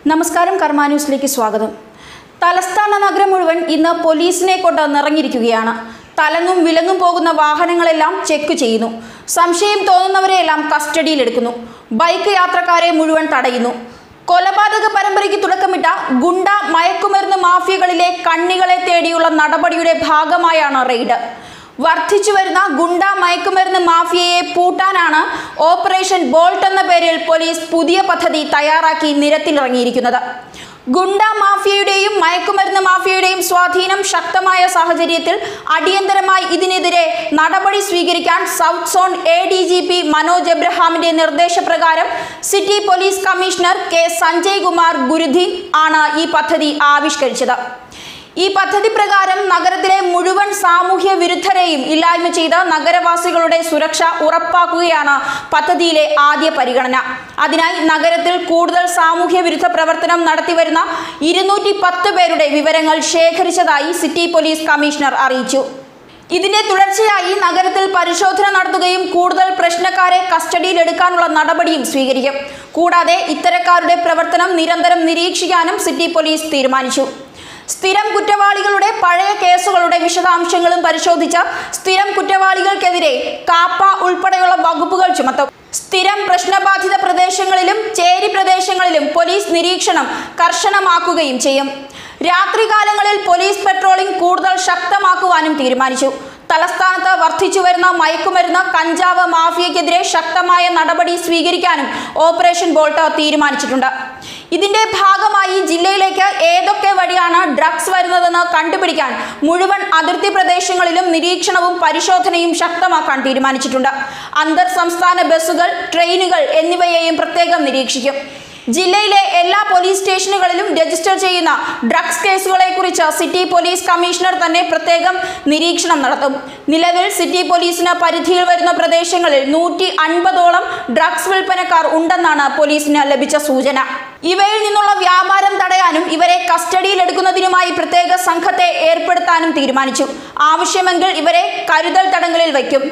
നമസ്കാരം, കർമ്മ ന്യൂസിലേക്ക് സ്വാഗതം. തലസ്ഥാന നഗരം മുഴുവൻ ഇന്ന് പോലീസിനെ കൊണ്ട് നിറഞ്ഞിരിക്കുകയാണ്. തലങ്ങും വിലങ്ങും പോകുന്ന വാഹനങ്ങളെല്ലാം ചെക്ക് ചെയ്യുന്നു. സംശയം തോന്നുന്നവരെയെല്ലാം കസ്റ്റഡിയിലെടുക്കുന്നു. ബൈക്ക് യാത്രക്കാരെ മുഴുവൻ തടയുന്നു. കൊലപാതക പരമ്പരയ്ക്ക് തുടക്കമിട്ട ഗുണ്ട മയക്കുമരുന്ന് മാഫിയകളിലെ കണ്ണികളെ തേടിയുള്ള നടപടിയുടെ ഭാഗമായാണ് റെയ്ഡ്. വർദ്ധിച്ചു വരുന്ന ഗുണ്ട മയക്കുമരുന്ന് മാഫിയയെ പൂട്ടാനാണ് ഓപ്പറേഷൻ ബോൾട്ട് എന്ന പേരിൽ പോലീസ് പുതിയ പദ്ധതി തയ്യാറാക്കി നിരത്തിലിറങ്ങിയിരിക്കുന്നത്. ഗുണ്ട മാഫിയയുടെയും മയക്കുമരുന്ന് മാഫിയയുടെയും സ്വാധീനം ശക്തമായ സാഹചര്യത്തിൽ അടിയന്തരമായി ഇതിനെതിരെ നടപടി സ്വീകരിക്കാൻ സൗത്ത് സോൺ ADGP മനോജ് എബ്രഹാമിന്റെ നിർദ്ദേശപ്രകാരം city police commissioner K. Sanjay Kumar Gurudeen ആണ് ഈ പദ്ധതി ആവിഷ്കരിച്ചത്. ഈ പദ്ധതി പ്രകാരം നഗരത്തിലെ മുഴുവൻ സാമൂഹ്യ വിരുദ്ധരെയും ഇല്ലായ്മ ചെയ്ത് നഗരവാസികളുടെ സുരക്ഷ ഉറപ്പാക്കുകയാണ് പദ്ധതിയിലെ ആദ്യ പരിഗണന. അതിനായി നഗരത്തിൽ കൂടുതൽ സാമൂഹ്യ വിരുദ്ധ പ്രവർത്തനം നടത്തിവരുന്ന 210 പേരുടെ വിവരങ്ങൾ ശേഖരിച്ചതായി സിറ്റി പോലീസ് കമ്മീഷണർ അറിയിച്ചു. ഇതിന്റെ തുടർച്ചയായി നഗരത്തിൽ പരിശോധന നടത്തുകയും കൂടുതൽ പ്രശ്നക്കാരെ കസ്റ്റഡിയിലെടുക്കാനുള്ള നടപടിയും സ്വീകരിക്കും. കൂടാതെ ഇത്തരക്കാരുടെ പ്രവർത്തനം നിരന്തരം നിരീക്ഷിക്കാനും സിറ്റി പോലീസ് തീരുമാനിച്ചു. സ്ഥിരം കുറ്റവാളികളുടെ പഴയ കേസുകളുടെ വിശദാംശങ്ങളും പരിശോധിച്ച സ്ഥിരം കുറ്റവാളികൾക്കെതിരെ കാപ്പ ഉൾപ്പെടെയുള്ള വകുപ്പുകൾ ചുമത്തും. സ്ഥിരം പ്രശ്നബാധിത പ്രദേശങ്ങളിലും ചേരി പ്രദേശങ്ങളിലും പോലീസ് നിരീക്ഷണം കർശനമാക്കുകയും ചെയ്യും. രാത്രികാലങ്ങളിൽ പോലീസ് പെട്രോളിംഗ് കൂടുതൽ ശക്തമാക്കുവാനും തീരുമാനിച്ചു. തലസ്ഥാനത്ത് വർദ്ധിച്ചു വരുന്ന മയക്കുമരുന്ന് കഞ്ചാവ് മാഫിയക്കെതിരെ ശക്തമായ നടപടി സ്വീകരിക്കാനും ഓപ്പറേഷൻ ബോൾട്ട് തീരുമാനിച്ചിട്ടുണ്ട്. ഇതിന്റെ ഭാഗമായി ജില്ലയിലേക്ക് ഏതൊക്കെ വഴിയാണ് ഡ്രഗ്സ് വരുന്നതെന്ന് കണ്ടുപിടിക്കാൻ മുഴുവൻ അതിർത്തി പ്രദേശങ്ങളിലും നിരീക്ഷണവും പരിശോധനയും ശക്തമാക്കാൻ തീരുമാനിച്ചിട്ടുണ്ട്. അന്തർ സംസ്ഥാന ബസ്സുകൾ, ട്രെയിനുകൾ എന്നിവയെയും പ്രത്യേകം നിരീക്ഷിക്കും. ജില്ലയിലെ എല്ലാ പോലീസ് സ്റ്റേഷനുകളിലും രജിസ്റ്റർ ചെയ്യുന്ന ഡ്രഗ്സ് കേസുകളെ കുറിച്ച് സിറ്റി പോലീസ് കമ്മീഷണർ തന്നെ പ്രത്യേകം നിരീക്ഷണം നടത്തും. നിലവിൽ സിറ്റി പോലീസിന് പരിധിയിൽ വരുന്ന പ്രദേശങ്ങളിൽ 150ഓളം ഡ്രഗ്സ് വിൽപ്പനക്കാർ ഉണ്ടെന്നാണ് പോലീസിന് ലഭിച്ച സൂചന. ഇവയിൽ നിന്നുള്ള വ്യാപാരം തടയാനും ഇവരെ കസ്റ്റഡിയിലെടുക്കുന്നതിനുമായി പ്രത്യേക സംഘത്തെ ഏർപ്പെടുത്താനും തീരുമാനിച്ചു. ആവശ്യമെങ്കിൽ ഇവരെ കരുതൽ തടങ്കലിൽ വയ്ക്കും.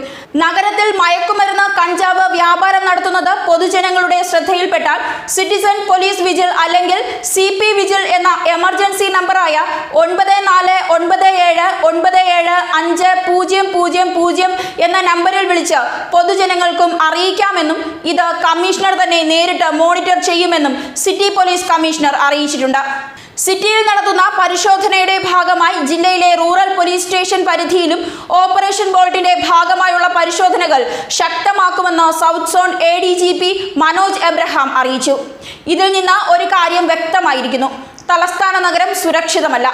നഗരത്തിൽ മയക്കുമരുന്ന് കഞ്ചാവ് വ്യാപാരം നടത്തുന്നത് പൊതുജനങ്ങളുടെ ശ്രദ്ധയിൽപ്പെട്ടാൽ സിറ്റിസൺ പോലീസ് വിജിൽ അല്ലെങ്കിൽ CP വിജിൽ എന്ന എമർജൻസി നമ്പറായ 9497975000 എന്ന നമ്പറിൽ വിളിച്ച് പൊതുജനങ്ങൾക്കും അറിയിക്കാമെന്നും ഇത് കമ്മീഷണർ തന്നെ നേരിട്ട് മോണിറ്റർ ചെയ്യുമെന്നും സിറ്റി പോലീസ് കമ്മീഷണർ അറിയിച്ചിട്ടുണ്ട്. സിറ്റിയിൽ നടത്തുന്ന പരിശോധനയുടെ ഭാഗമായി ജില്ലയിലെ റൂറൽ പോലീസ് സ്റ്റേഷൻ പരിധിയിലും ഓപ്പറേഷൻ ബോൾട്ടിന്റെ ഭാഗമായുള്ള പരിശോധനകൾ ശക്തമാക്കുമെന്ന് south zone ADGP Manoj Abraham അറിയിച്ചു. ഇതിൽ നിന്ന് ഒരു കാര്യം വ്യക്തമായിരിക്കുന്നു: തലസ്ഥാന നഗരം സുരക്ഷിതമല്ല.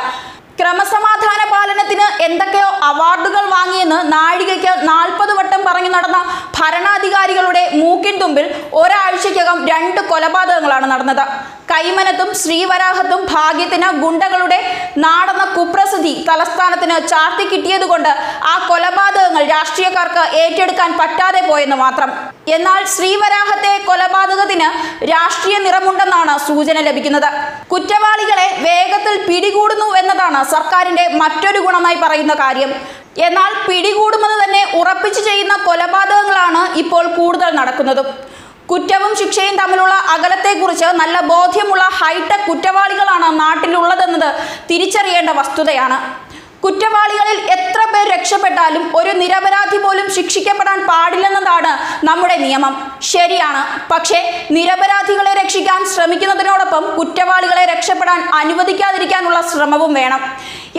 ക്രമസമാധാന പാലനത്തിന് എന്തൊക്കെയോ അവാർഡുകൾ വാങ്ങിയെന്ന് നാഴികയ്ക്ക് 40 വട്ടം പറഞ്ഞു നടന്ന ഭരണാധികാരികളുടെ മൂക്കിൻ തുമ്പിൽ ഒരാഴ്ചയ്ക്കകം 2 കൊലപാതകങ്ങളാണ് നടന്നത്. കൈമനത്തും ശ്രീവരാഹത്തും ഭാഗ്യത്തിന് ഗുണ്ടകളുടെ നാടെന്ന കുപ്രസിദ്ധി തലസ്ഥാനത്തിന് ചാർത്തി കിട്ടിയതുകൊണ്ട് ആ കൊലപാതകങ്ങൾ രാഷ്ട്രീയക്കാർക്ക് ഏറ്റെടുക്കാൻ പറ്റാതെ പോയെന്ന് മാത്രം. എന്നാൽ ശ്രീവരാഹത്തെ കൊലപാതകത്തിന് രാഷ്ട്രീയ നിറമുണ്ടെന്നാണ് സൂചന ലഭിക്കുന്നത്. കുറ്റവാളികളെ വേഗത്തിൽ പിടികൂടുന്നു എന്നതാണ് സർക്കാരിന്റെ മറ്റൊരു ഗുണമായി പറയുന്ന കാര്യം. എന്നാൽ പിടികൂടുമെന്ന് തന്നെ ഉറപ്പിച്ചു ചെയ്യുന്ന കൊലപാതകങ്ങളാണ് ഇപ്പോൾ കൂടുതൽ നടക്കുന്നതും. കുറ്റവും ശിക്ഷയും തമ്മിലുള്ള അകലത്തെക്കുറിച്ച് നല്ല ബോധ്യമുള്ള ഹൈടെക് കുറ്റവാളികളാണ് നാട്ടിലുള്ളതെന്നത് തിരിച്ചറിയേണ്ട വസ്തുതയാണ്. കുറ്റവാളികളിൽ എത്ര പേർ രക്ഷപ്പെട്ടാലും ഒരു നിരപരാധി പോലും ശിക്ഷിക്കപ്പെടാൻ പാടില്ലെന്നതാണ് നമ്മുടെ നിയമം. ശരിയാണ്. പക്ഷേ നിരപരാധികളെ രക്ഷിക്കാൻ ശ്രമിക്കുന്നതിനോടൊപ്പം കുറ്റവാളികളെ രക്ഷപ്പെടാൻ അനുവദിക്കാതിരിക്കാനുള്ള ശ്രമവും വേണം.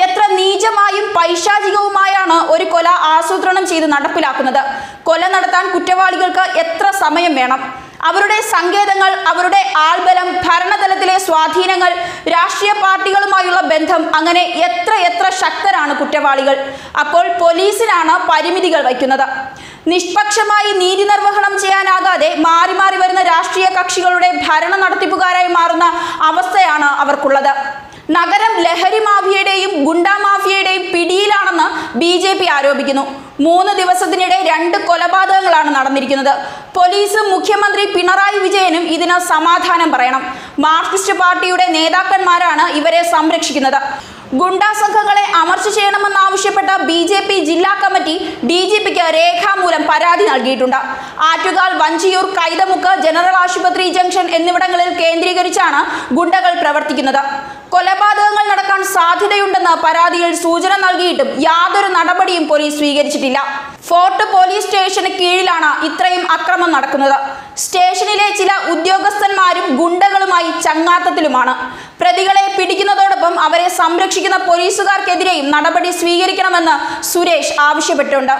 എത്ര നീചമായും പൈശാചികവുമായാണ് ഒരു കൊല ആസൂത്രണം ചെയ്ത് നടപ്പിലാക്കുന്നത്. കൊല നടത്താൻ കുറ്റവാളികൾക്ക് എത്ര സമയം വേണം? അവരുടെ സങ്കേതങ്ങൾ, അവരുടെ ആൾബലം, ഭരണതലത്തിലെ സ്വാധീനങ്ങൾ, രാഷ്ട്രീയ പാർട്ടികളുമായുള്ള ബന്ധം, അങ്ങനെ എത്ര ശക്തരാണ് കുറ്റവാളികൾ. അപ്പോൾ പോലീസിനാണ് പരിമിതികൾ വയ്ക്കുന്നത്. നിഷ്പക്ഷമായി നീതി നിർവഹണം ചെയ്യാനാകാതെ മാറി മാറി വരുന്ന രാഷ്ട്രീയ കക്ഷികളുടെ ഭരണ നടത്തിപ്പുകാരായി മാറുന്ന അവസ്ഥയാണ് അവർക്കുള്ളത്. നഗരം ലഹരി മാഫിയയുടെയും ഗുണ്ടാ മാഫിയയുടെയും പിടിയിലാണെന്ന് BJP ആരോപിക്കുന്നു. 3 ദിവസത്തിനിടെ 2 കൊലപാതകങ്ങളാണ് നടന്നിരിക്കുന്നത്. പോലീസും മുഖ്യമന്ത്രി പിണറായി വിജയനും ഇതിന് സമാധാനം പറയണം. മാർക്സിസ്റ്റ് പാർട്ടിയുടെ നേതാക്കന്മാരാണ് ഇവരെ സംരക്ഷിക്കുന്നത്. ഗുണ്ടാ സംഘങ്ങളെ അമർച്ച ചെയ്യണമെന്നാവശ്യപ്പെട്ട BJP ജില്ലാ കമ്മിറ്റി DGPക്ക് രേഖാമൂലം പരാതി നൽകിയിട്ടുണ്ട്. ആറ്റുകാൽ, വഞ്ചിയൂർ, കൈതമുക്ക്, ജനറൽ ആശുപത്രി ജംഗ്ഷൻ എന്നിവിടങ്ങളിൽ കേന്ദ്രീകരിച്ചാണ് ഗുണ്ടകൾ പ്രവർത്തിക്കുന്നത്. കൊലപാതകങ്ങൾ നടക്കാൻ സാധ്യതയുണ്ടെന്ന് പരാതിയിൽ സൂചന നൽകിയിട്ടും യാതൊരു നടപടിയും പോലീസ് സ്വീകരിച്ചിട്ടില്ല. ഫോർട്ട് പോലീസ് സ്റ്റേഷന് കീഴിലാണ് ഇത്രയും അക്രമം നടക്കുന്നത്. സ്റ്റേഷനിലെ ചില ഉദ്യോഗസ്ഥന്മാരും ഗുണ്ടകളുമായി ചങ്ങാത്തത്തിലുമാണ്. പ്രതികളെ പിടിക്കുന്നതോടൊപ്പം അവരെ സംരക്ഷിക്കുന്ന പോലീസുകാർക്കെതിരെയും നടപടി സ്വീകരിക്കണമെന്ന് സുരേഷ് ആവശ്യപ്പെട്ടിട്ടുണ്ട്.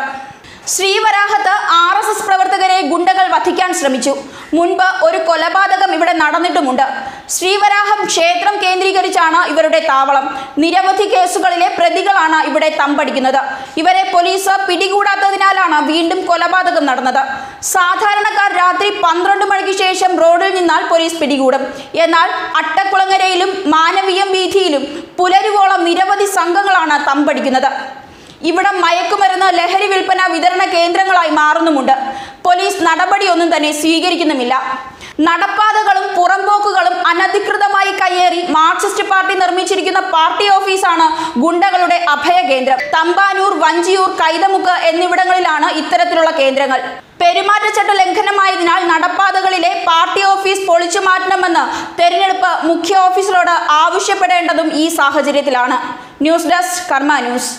ശ്രീവരാഹത്ത് RSS പ്രവർത്തകരെ ഗുണ്ടകൾ വധിക്കാൻ ശ്രമിച്ചു. മുൻപ് ഒരു കൊലപാതകം ഇവിടെ നടന്നിട്ടുമുണ്ട്. ശ്രീവരാഹം ക്ഷേത്രം കേന്ദ്രീകരിച്ചാണ് ഇവരുടെ താവളം. നിരവധി കേസുകളിലെ പ്രതികളാണ് ഇവിടെ തമ്പടിക്കുന്നത്. ഇവരെ പോലീസ് പിടികൂടാത്തതിനാലാണ് വീണ്ടും കൊലപാതകം നടന്നത്. സാധാരണക്കാർ രാത്രി 12 മണിക്ക് ശേഷം റോഡിൽ നിന്നാൽ പോലീസ് പിടികൂടും. എന്നാൽ അട്ടക്കുളങ്ങരയിലും മാനവീയം വീഥിയിലും പുലരുവോളം നിരവധി സംഘങ്ങളാണ് തമ്പടിക്കുന്നത്. ഇവിടം മയക്കുമരുന്ന്, ലഹരി വിൽപ്പന, വിതരണ കേന്ദ്രങ്ങളായി മാറുന്നുമുണ്ട്. പോലീസ് നടപടിയൊന്നും തന്നെ സ്വീകരിക്കുന്നുമില്ല. നടപ്പാതകളും പുറംപോക്കുകളും അനധികൃതമായി കയ്യേറി മാർക്സിസ്റ്റ് പാർട്ടി നിർമ്മിച്ചിരിക്കുന്ന പാർട്ടി ഓഫീസാണ് ഗുണ്ടകളുടെ അഭയകേന്ദ്രം. തമ്പാനൂർ, വഞ്ചിയൂർ, കൈതമുക്ക് എന്നിവിടങ്ങളിലാണ് ഇത്തരത്തിലുള്ള കേന്ദ്രങ്ങൾ. പെരുമാറ്റച്ചട്ട ലംഘനമായതിനാൽ നടപ്പാതകളിലെ പാർട്ടി ഓഫീസ് പൊളിച്ചു മാറ്റണമെന്ന് തെരഞ്ഞെടുപ്പ് മുഖ്യ ഓഫീസറോട് ആവശ്യപ്പെടേണ്ടതും ഈ സാഹചര്യത്തിലാണ്. ന്യൂസ് ഡെസ്ക് കർമ്മ ന്യൂസ്.